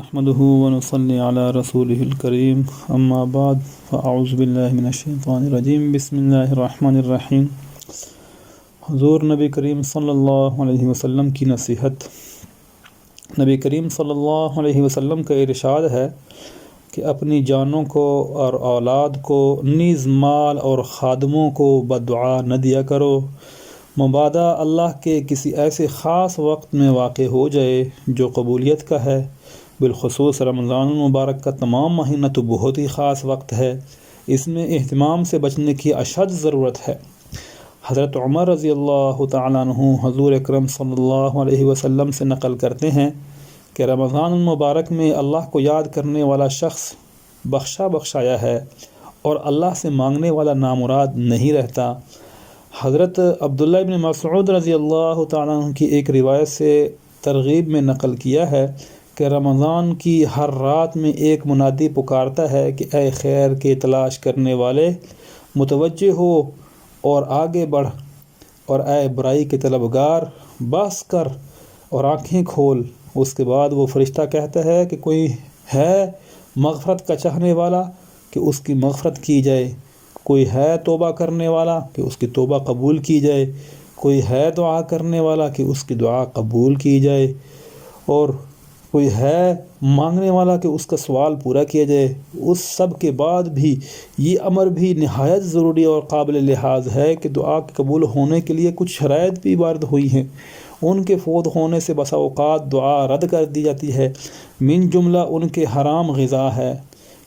نحمده ونصلي على رسوله الكريم اما بعد فاعوذ باللہ من الشیطان الرجیم بسم اللہ الرحمن الرحیم۔ حضور نبی کریم صلی اللہ علیہ وسلم کی نصیحت۔ نبی کریم صلی اللہ علیہ وسلم کا ارشاد ہے کہ اپنی جانوں کو اور اولاد کو نیز مال اور خادموں کو بدعا نہ دیا کرو، مبادا اللہ کے کسی ایسے خاص وقت میں واقع ہو جائے جو قبولیت کا ہے۔ بالخصوص رمضان المبارک کا تمام مہینہ تو بہت ہی خاص وقت ہے، اس میں اہتمام سے بچنے کی اشد ضرورت ہے۔ حضرت عمر رضی اللہ تعالیٰ عنہ حضور اکرم صلی اللہ علیہ وسلم سے نقل کرتے ہیں کہ رمضان المبارک میں اللہ کو یاد کرنے والا شخص بخشایا ہے اور اللہ سے مانگنے والا نامراد نہیں رہتا۔ حضرت عبداللہ بن مسعود رضی اللہ تعالیٰ عنہ کی ایک روایت سے ترغیب میں نقل کیا ہے کہ رمضان کی ہر رات میں ایک منادی پکارتا ہے کہ اے خیر کے تلاش کرنے والے متوجہ ہو اور آگے بڑھ، اور اے برائی کے طلبگار بس کر اور آنکھیں کھول۔ اس کے بعد وہ فرشتہ کہتا ہے کہ کوئی ہے مغفرت کا چاہنے والا کہ اس کی مغفرت کی جائے، کوئی ہے توبہ کرنے والا کہ اس کی توبہ قبول کی جائے، کوئی ہے دعا کرنے والا کہ اس کی دعا قبول کی جائے، اور کوئی ہے مانگنے والا کہ اس کا سوال پورا کیا جائے۔ اس سب کے بعد بھی یہ امر بھی نہایت ضروری اور قابل لحاظ ہے کہ دعا کے قبول ہونے کے لیے کچھ شرائط بھی وارد ہوئی ہیں۔ ان کے فوت ہونے سے بسا اوقات دعا رد کر دی جاتی ہے، من جملہ ان کے حرام غذا ہے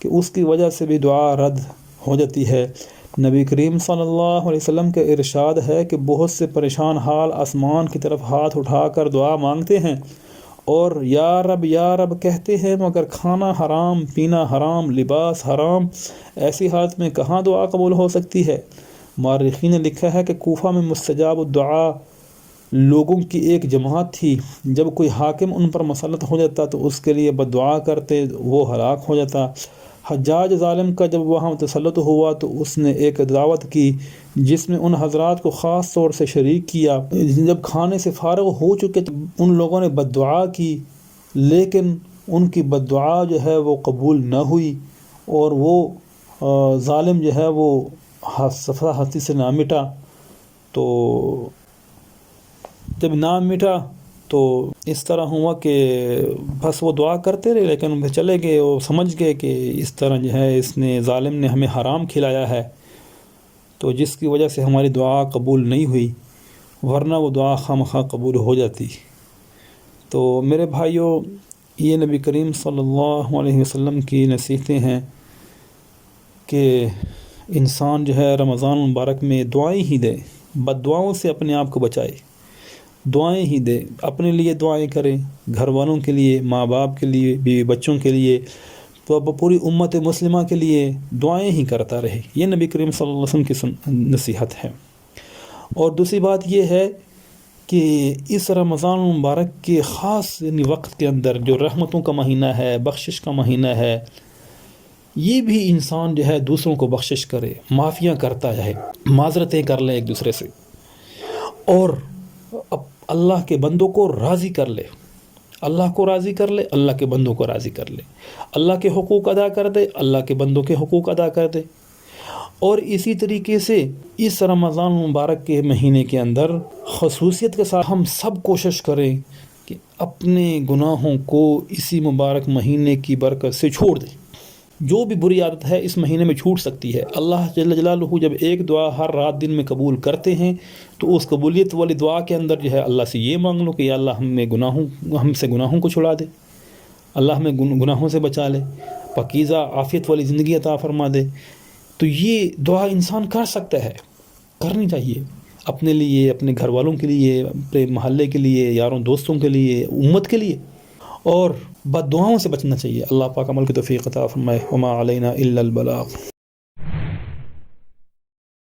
کہ اس کی وجہ سے بھی دعا رد ہو جاتی ہے۔ نبی کریم صلی اللہ علیہ وسلم کا ارشاد ہے کہ بہت سے پریشان حال آسمان کی طرف ہاتھ اٹھا کر دعا مانگتے ہیں اور یا رب کہتے ہیں، مگر کھانا حرام، پینا حرام، لباس حرام، ایسی حالت میں کہاں دعا قبول ہو سکتی ہے؟ مورخین نے لکھا ہے کہ کوفہ میں مستجاب الدعا لوگوں کی ایک جماعت تھی، جب کوئی حاکم ان پر مسلط ہو جاتا تو اس کے لیے بد دعا کرتے، وہ ہلاک ہو جاتا۔ حجاج ظالم کا جب وہاں تسلط ہوا تو اس نے ایک دعوت کی جس میں ان حضرات کو خاص طور سے شریک کیا۔ جب کھانے سے فارغ ہو چکے تو ان لوگوں نے بد دعا کی، لیکن ان کی بد دعا جو ہے وہ قبول نہ ہوئی اور وہ ظالم جو ہے وہ ہستی سے نہ مٹا۔ تو جب نہ مٹا تو اس طرح ہوا کہ بس وہ دعا کرتے رہے، لیکن وہ چلے گئے، وہ سمجھ گئے کہ اس طرح جو ہے اس نے ظالم نے ہمیں حرام کھلایا ہے، تو جس کی وجہ سے ہماری دعا قبول نہیں ہوئی، ورنہ وہ دعا خواہ قبول ہو جاتی۔ تو میرے بھائیوں، یہ نبی کریم صلی اللہ علیہ وسلم کی نصیحتیں ہیں کہ انسان جو ہے رمضان مبارک میں دعائیں ہی دے، بد دعاؤں سے اپنے آپ کو بچائے، دعائیں ہی دے، اپنے لیے دعائیں کریں، گھر والوں کے لیے، ماں باپ کے لیے، بیوی بچوں کے لیے، تو پوری امت مسلمہ کے لیے دعائیں ہی کرتا رہے۔ یہ نبی کریم صلی اللہ علیہ وسلم کی نصیحت ہے۔ اور دوسری بات یہ ہے کہ اس رمضان المبارک کے خاص وقت کے اندر جو رحمتوں کا مہینہ ہے، بخشش کا مہینہ ہے، یہ بھی انسان جو ہے دوسروں کو بخشش کرے، معافیاں کرتا ہے، معذرتیں کر لے ایک دوسرے سے، اور اللہ کے بندوں کو راضی کر لے، اللہ کو راضی کر لے، اللہ کے بندوں کو راضی کر لے، اللہ کے حقوق ادا کر دے، اللہ کے بندوں کے حقوق ادا کر دے۔ اور اسی طریقے سے اس رمضان مبارک کے مہینے کے اندر خصوصیت کے ساتھ ہم سب کوشش کریں کہ اپنے گناہوں کو اسی مبارک مہینے کی برکت سے چھوڑ دیں۔ جو بھی بری عادت ہے اس مہینے میں چھوٹ سکتی ہے۔ اللہ جل جلالہ جب ایک دعا ہر رات دن میں قبول کرتے ہیں تو اس قبولیت والی دعا کے اندر جو ہے اللہ سے یہ مانگ لو کہ یا اللہ ہم سے گناہوں کو چھڑا دے، اللہ ہمیں گناہوں سے بچا لے، پاکیزہ عافیت والی زندگی عطا فرما دے۔ تو یہ دعا انسان کر سکتا ہے، کرنی چاہیے، اپنے لیے، اپنے گھر والوں کے لیے، اپنے محلے کے لیے، یاروں دوستوں کے لیے، امت کے لیے، اور بد دعاؤں سے بچنا چاہیے۔ اللہ پاک عمل کی توفیق عطا فرمائے۔ وما علینا الا البلاغ۔